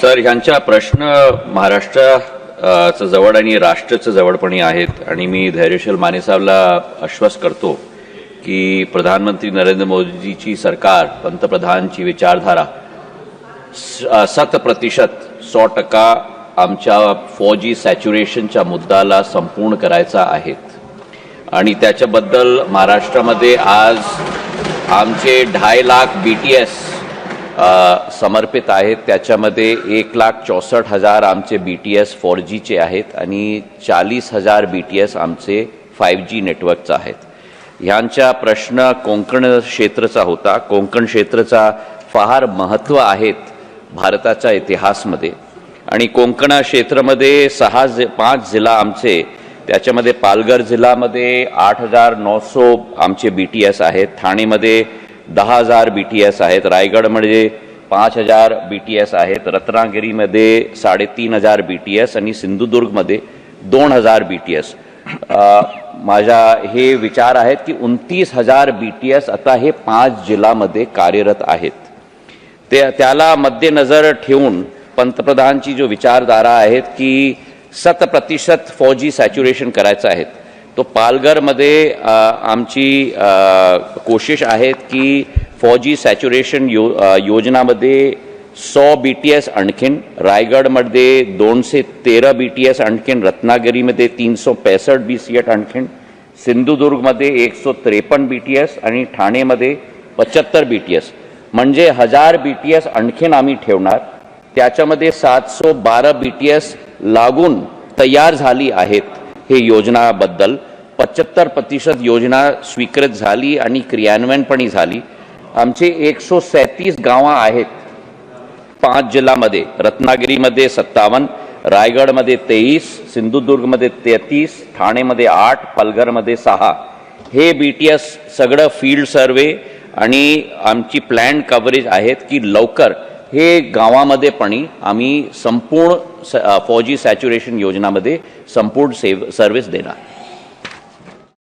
Sir, ह्यांच्या प्रश्न महाराष्ट्राचं जवळ आणि राष्ट्राचं जवळपणी आहेत आणि मी धैर्यशील मानेसाहेबला आश्वस्त करतो की प्रधानमंत्री नरेंद्र मोदीची सरकार, पंतप्रधानची विचारधारा 100% आमच्या फौजी सॅच्युरेशनच्या मुद्द्याला संपूर्ण करायचा आहे आणि त्याच्याबद्दल महाराष्ट्रामध्ये आज आमचे 2.5 लाख BTS समर्पित आहेत। त्याच्यामध्ये 1,64,000 आमचे BTS 4Gचे आहेत आणि 40,000 BTS आमचे 5G नेटवर्कचा आहेत। ह्यांचा प्रश्न कोकण क्षेत्राचा होता। कोकण क्षेत्राचा फार महत्त्व आहे भारताच्या इतिहासामध्ये आणि कोकण क्षेत्रामध्ये 5 जिल्हा आमचे, त्याच्यामध्ये पालघर जिल्ह्यामध्ये 8,900 आमचे BTS आहेत, ठाणेमध्ये 10,000 BTS आहेत, रायगडमध्ये 5,000 BTS आहेत, रत्नागिरीमध्ये 3,500 BTS आणि सिंधुदुर्गमध्ये 2,000 BTS। माझा हे विचार आहेत की 29,000 BTS आता हे 5 जिल्ह्यामध्ये कार्यरत आहेत। त्याला मध्यनजर ठेवून पंतप्रधानची जो विचारधारा आहेत की 100% फौजी सॅच्युरेशन करायचं आहे, तो पालघरमध्ये आमची कोशिश आहेत की फौजी सॅच्युरेशन योजनामध्ये 100 BTS आणखीन, रायगडमध्ये 213 BTS आणखीन, रत्नागिरीमध्ये 365 BTS आणखीन, सिंधुदुर्गमध्ये 153 BTS आणि ठाणेमध्ये 75 BTS, म्हणजे 1000 BTS आणखीन आम्ही ठेवणार। त्याच्यामध्ये 712 BTS लागून तयार झाली आहेत। हे योजनाबद्दल 75% योजना स्वीकृत झाली आणि क्रियान्वयन पण झाली। आमचे 137 गावं आहेत 5 जिल्ह्यामध्ये, रत्नागिरीमध्ये 57, रायगडमध्ये 23, सिंधुदुर्गमध्ये 33, ठाणेमध्ये 8, पालघरमध्ये 6। हे BTS सगळं फील्ड सर्वे आणि आमची प्लॅन कव्हरेज आहेत की लवकर हे गावामध्ये पण आम्ही संपूर्ण फौजी सॅच्युरेशन योजनामध्ये संपूर्ण सर्व्हिस देणार।